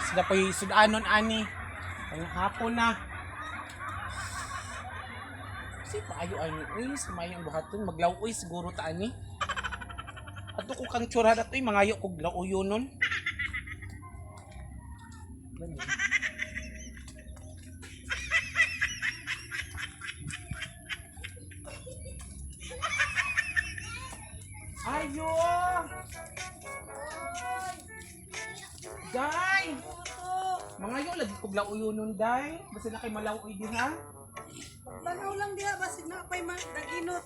sila pa yung sudanon ani. Kaya hapon na. Kasi paayo ani, uy, sumayang buhaton, maglaw-uy siguro ta ani. Ato ko kang tsura datoy, mangayo kog lauyo nun. Ayo! Day! Mangayo lagi kog lauyo nun, day. Basta na kay malaw-uy diha. Tanaw lang diha basig na pay daginot.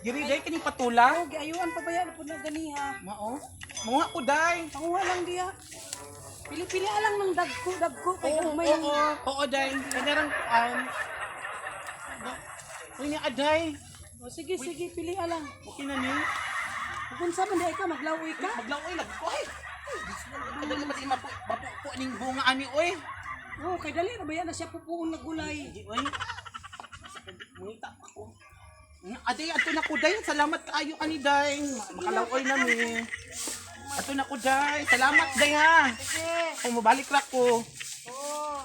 Diri day kini patula. Oh, giayuan pa ba yan pud na ganiha. Mao. Mga ko day. Panguha lang diha. Pili-pili lang ng dagko kay Oo, may oo, day. Kanarang uy ni aday. Oh, sige, pili lang. Okay na ni. Kung sa man di ka maglawoy ka. Maglaw-uy lag ko ay. Kadali naman di mapupo ning bunga ani oy. Oh, kay dali ra ba yan na siya pupuon na gulay. Di oy. Mungita ako. Aday ato na ko day. Salamat kaayo ani day. Makalaw-oy na mi. Ato na ko day. Salamat day ha. Sige. Kung mabalik ra ko. Oh.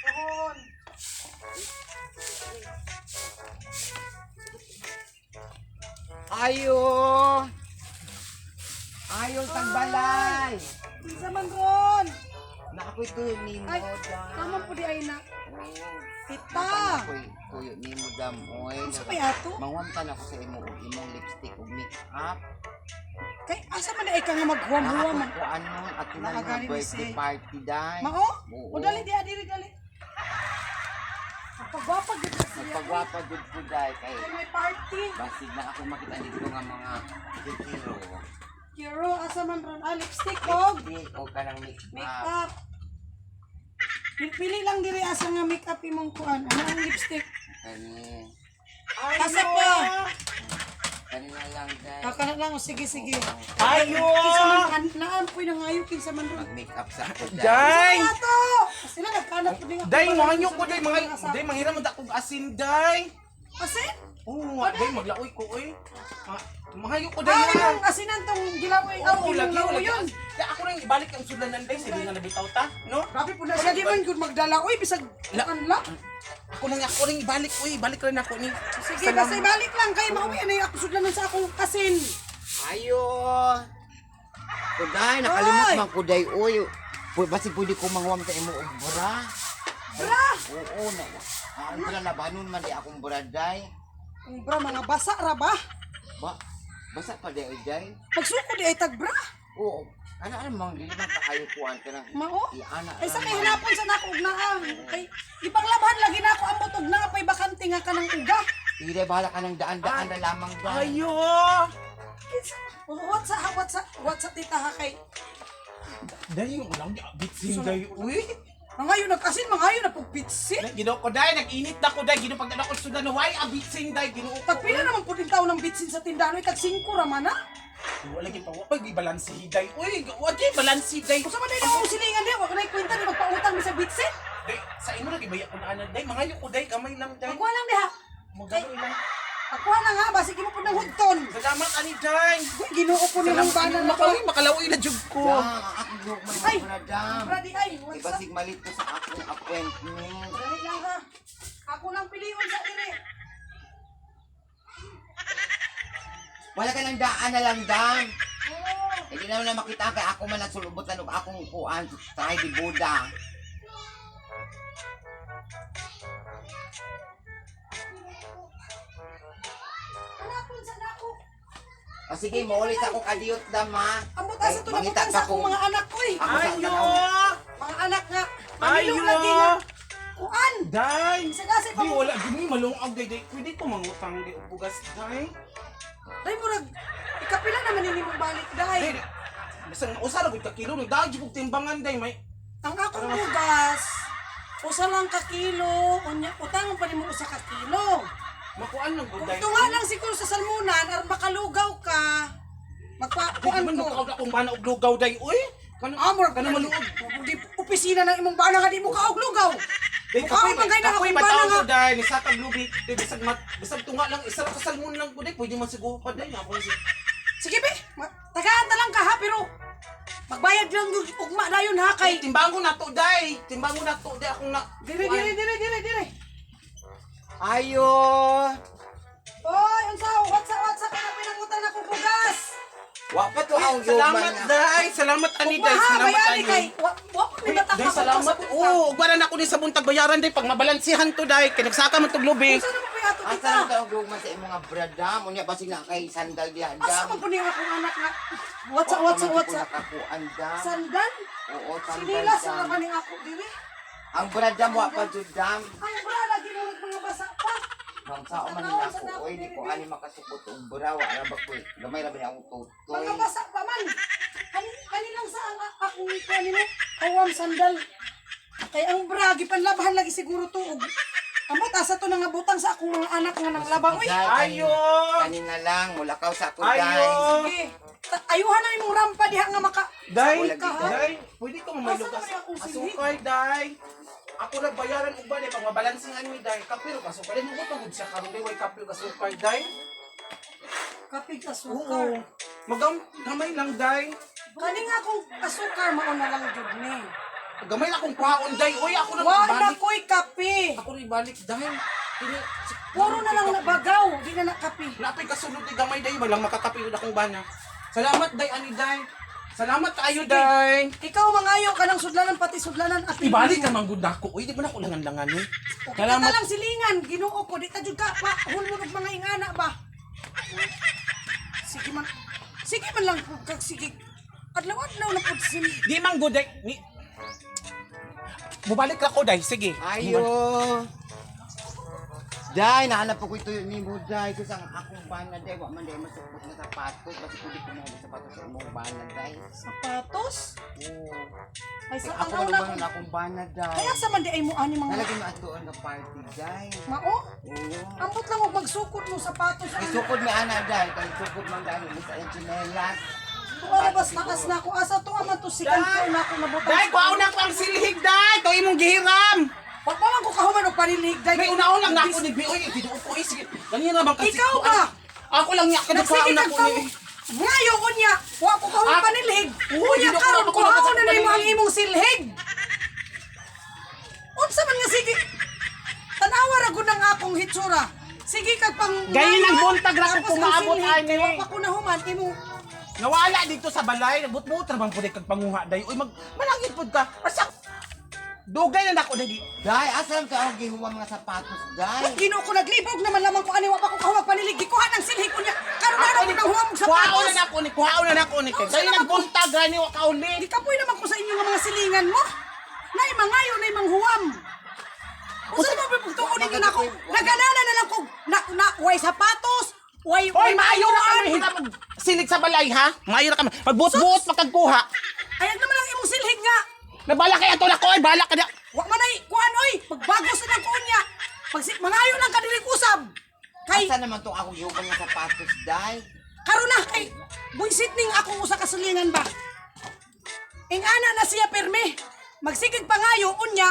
Pohon. Ayo! Ayo tagbalay! Isa man ron. Nakakoy tuyo ni mo Ay, dam. naman po di ay na. Kita. Nakakoy tuyo ni mo dam. Oy, Sa may ato? mangwantan ako sa imo og imong lipstick ug makeup. Kay asa man di ay ka nga maghuwam-huwam. Nakakoy ko ano at na Nakagaling birthday si- party dai. Mao? Oo. O dali diha diri dali. Pagwapa gid ka siya. Nagpagwapa gud ko dai kay Kay may party. basig na ako makita dito nga mga kikiro. Kiro asa man ron lipstick og Lipstick o kanang makeup. makeup. Pili lang diri asa nga makeup imong kuan. Ano ang lipstick? Kani. Asa pa? Kanina lang dai. Kaka lang sige. Ayo! Kinsa man naan poy nangayo kinsa man ron. Mag-makeup sa ako dai. Day! Ato. Sila nagkanap pud nga. Day, manganyo ko day, day, manghiram mo kog asin, day. Asin? Oo, day, maglaoy ko, oy. Mangayo ko day. Ang asinan tong gilawoy. Oo, Ang lagi, gilawoy lagi. yun. Day, ako nang ibalik ang sudanan, day, sige nga nabitaw ta, no? Grabe po na siya di man gud magdala. Uy, bisag kuan lang. Ako nang ibalik, oy, balik rin ako ni. Sige, basta ibalik lang kay mauwi na yung ako sudlanan sa akong asin. Ayo. Kuday, nakalimot man kuday oy. Basi pwede ko mangwam sa imo og bura. Bra! Oo na. Ang pala labanon man di akong buraday. Ang bra mga basa ra ba? Ba, basa pa di ay day. Pagsuko di ay tag bra. Oo. Ano mang dili man kaayo kuan ka nang Mao? iana. Ay sa kay hinapon sa nako og naang. Kay ipanglaban lagi nako ambot og naa pay bakante nga kanang uga. Dili bahala ka nang daan-daan na lamang day. Ayo! What sa tita ha kay. Day, yung ulang bitsin, day, uy. Mangayo nag-asin, mangayo na pug pitsi. Gino ko, day, nag-init na ko, day, gino pag ako sudan, why a bitsin, day, gino ko. Pagpila naman pud taw ng bitsin sa tindahan, kag 5 ra man na. Wala kita, wapag i-balansi, day, uy, wag i-balansi, day. Kung sa man na mo silingan di, wa kanay kwenta ni magpautang mi sa bitsin. Day, sa imo lagi baya ko na anan, day, mangayo ko, day, kamay lang, day. Magwa lang diha. Maganoy lang. Ako na nga, basig mo pud ng hudton. Salamat, ani, day. Uy, Ginoo ko ni Salamat, bana ani, na ko. makalawi na jug ko. Ako yung man Ay! buradam. Brady ay, what's up? Ibasig malito sa akong appointment. Dali lang ha. Ako lang piliun sa dire. Wala ka ng daan na lang, dam. Oo. Hindi naman na makita kay ako man nagsulubutan og akong kuan try di Buddha. Hanapon sa nako. O sige, maulit ako kadiyot dam ha. Ambot asa to Mangita nabutan pa sa akong kung- mga anak ko eh. Ako sa Ayo! Mga anak nga. Ayo! Mamilo lagi nga. Kuan. Day! Sagasi pa Di, mo. wala, gini, malungag, day, day. Pwede ko mangutang, day, bugas, day. Dai mo nag ikapila naman ini mong balik dai. Day, bisan usara gud ka kilo, day, jud kog timbangan, day, may. Ang akong bugas. Usa lang ka kilo, unya utangan pa nimo usa ka kilo. Makuan lang gud, Kung day. tunga lang siguro sa salmunan aron makalugaw ka. Di Magpakuan man ko. makaog akong bana og lugaw, day, uy. Kanang Amor ka kanang naman maluog. di opisina ng imong bana nga di mo kaog lugaw. Day, Mukhaon man kayo na kapoy akong mataw bana ko, nga. day, nisakag lubi. Day, bisag tunga lang, isa ka salmon lang ko, day, pwede man siguro pa, day. Ako si Sige be, tagaan ta lang ka ha pero Magbayad lang yung ugma dayon ha kay. Timbango na to, day. Timbango na to, day. Akong na... Dire. Ayo. Oy, unsa what's kay pinangutan ako bugas. Wa pa to ang Salamat, day. Salamat, ani, day. Ugma ha, Salamat, bayani ani. kay. Wa ko ni batang Day, salamat. Oo, ugbaran ako ni sa buntag bayaran, day. Pag mabalansihan to, day. Kinagsaka man tong lubi. Unsa naman piato Asa kita? na tawag gugma sa imong bradam? Unya ba sila kay sandal diha Asa dam? man po niya akong anak nga? What's Nakakuan dam. Sandan? Oo, sandal Sinilas na dam. kaning ako dili. Ang bradam wa pa jud dam. Ang bra lagi mo mga basa pa. Ang sao man nila ako, oy, di ko ani makasupot og burawa ra ba ko. Gamay ra ba ni akong tutoy. Mga basa pa man. Kanilang sa ang akong kanino awam sandal. Kay ang bra gipanlabahan lagi siguro tuog. Amot asa to nga butang sa akong mga anak nga nang labang uy. Ayo! Kanina lang, mulakaw sa ako, Ayo! guys. Sige. Ayuhan na imong rampa diha nga maka. Day, Wala ka, ha? day, pwede ko mamaylo ka Asa naman akong silhi? asukay, day. Ako nagbayaran og ba, day, pag mabalansingan mi, day. Kapiro ka sukay, mo ko tungod siya karon, day, way kapiro ka sukay, day. Kapig Oo. asukar. Gamay lang, day. Kaning akong asukar mao na lang jud ni. Gamay lang akong kwaon, day. Uy, ako na Wala ibalik. ko'y kape. Ako na ibalik, day. Puro na lang nabagaw, di na nakape. Napay kasunod, day, gamay, day. Walang makakapiro na kong bana. Salamat, day, ani, day. Salamat kayo, day. Ikaw mangayo ka ng sudlanan pati sudlanan at Ibalik ka man gud ako. Uy, di ba na ko langan-langan, eh. Kita Salamat. lang silingan, Ginoo ko, di ta jud ka pa hulmo og mga ingana ba. Sige man lang kag sige. Adlaw-adlaw na pud sin. Di man good, day. Mubalik ako, day. Sige. Ayo. Day, nahanap ko ito ni mo, day. Kasi ang akong bana, day, wa man day masukot na sapatos. Basta ko di ko mga sapatos sa imong bana, day. Sapatos? Oo. Ay sa Ako tanaw na na ba akong bana, day. Kaya sa man di ay mo ani mga Nalagyan mo atoon nga party, day. mao. Oo. Ambot lang og magsukot mo sapatos. Ay, sukod ni Ana, day. Kaya sukod man gano'n. Isa yung chinelas. Tuwa bas takas na ako asa tuwa man to sikan ko na ako nabutang. Day, kuhaw na ko ang silhig, day. Ito imong gihiram. Wag pa man ko kahuman og panilig day. May una lang na ako ni Bioy. Tinuod ko, sige. Ganyan naman kasi. Ikaw ba? Ako lang niya. Kada Nagsige kuhaw na kag ko pang ni... ngayo ko niya. Wa ko kahuman Ah, panilig. oo, Unya hindi ko karon ako ko ako na nabasa nimo ang panilig. imong silhig. Unsa man nga sige? Tanawa ra gud ang akong hitsura. Sige kag pang Gayon ang buntag ra ko Tapos kung ang maabot, silhig, ani. Wa pa ko nahuman imong Nawala dito sa balay. Nagbut-but ra bang pwede kag panguha, day. Uy, malangit pod ka. Asa? Dugay na ako, day. Day, asan ka ang gihuwa mga sapatos, day? Ginoo ko naglibog naman lamang ko ani wa pa ko kahuman panilig. Gikuha ng silhig ko niya. Karon na ko nang huwam sa Kuhaw sapatos. na ako ni. Kuhaw na ako ni. Oh, Gayon salamat ang buntag, gani wa kauli. Di kapoy naman ko sa inyo nga mga silingan mo. Nay mangayo nay manghuwam. Usa mo pagtuon ninyo nako. Naganana na lang ko na way sapatos, way Hoy, maayo na kami upuan. hita mag silig sa balay, ha? Maayo na kami. Magbuot-buot magkagkuha. Ayag naman ang imong silhig nga. Nabala kay ato na ko, bala ka na. Wa man ay kuan oy, pagbagos na ng kuon niya. Pag mangayo lang ka diri kusab. Kay Asan naman itong akong gihuwa mga sapatos, day? karon na kay buisit ning akong usa ka silingan ba. Ing ana na siya perme. Magsigig pangayo unya.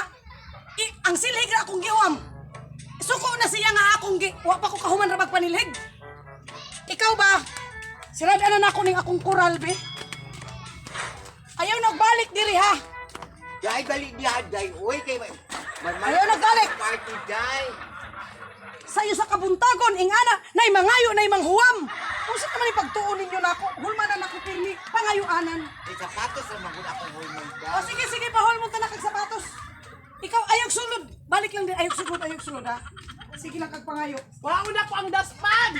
Ang silhig ra akong giwam. Suko na siya nga akong wa pa ko kahuman ra magpanilhig. Ikaw ba? Sirad-ana na ako ning akong koral be. Ayaw nagbalik diri ha. Day, dali diha, day. Uy, kay... Ayaw nagbalik. Party, day. Sayo sa kabuntagon ing ana nay mangayo nay manghuwam. Unsa ka man ipagtuon ninyo nako? Hulmanan ako pirmi pangayoanan. May sapatos na magula akong hulman, O day. sige pahol mo ta na kag sapatos. Ikaw ayog sulod. Balik lang din ayog sulod ha. Sige lang kag pangayo. Kuhaw na ko ang daspan.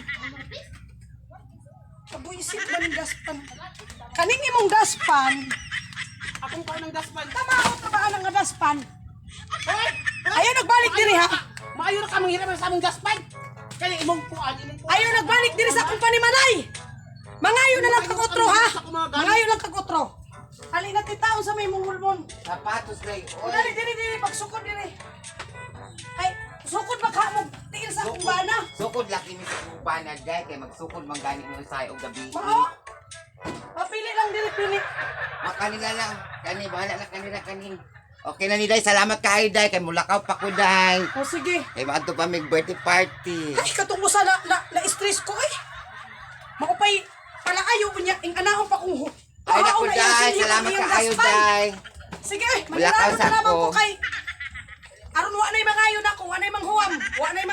Kabuisit ba ng daspan? Kaning imong daspan, Akong kuha ng daspan. tama ako trabaan nga daspan. Hoy! Ayaw nagbalik diri ha. Maayo na ka manghirap sa among daspan. Kaya imong kuhaan, imong kuhaan. Ayaw nagbalik diri sa akong panimalay. Mangayo na lang kag otro ha. Mangayo lang kag otro. Ali na titaon sa may mong hulmon. Sapatos, day. O Uy. dili pagsukod diri. Ay, sukod ba ka mo tiil sa akong bana? Sukod laki ni sa kubana, day. Kaya magsukod man gani mo sa og gabi. Mao. Mapili lang diri pili. Makanila lang. Kani, bahala na kanila kanin. Okay na ni day. Salamat kayo, day. Kay mulakaw pa ko, day. O sige. Kay maadto pa mig birthday party. Ay, katong na stress ko eh. Maupay, pala ayaw niya, ing anahon pa kong Ay, Oo, naku, na yan, day. silhig Salamat ang iyong ka kayo, gaspay. day. Sige, Wala ka maniranon sa na lamang ako. ko kay... Aron wa na'y mangayon ako, wa na'y manghuwam, wa na'y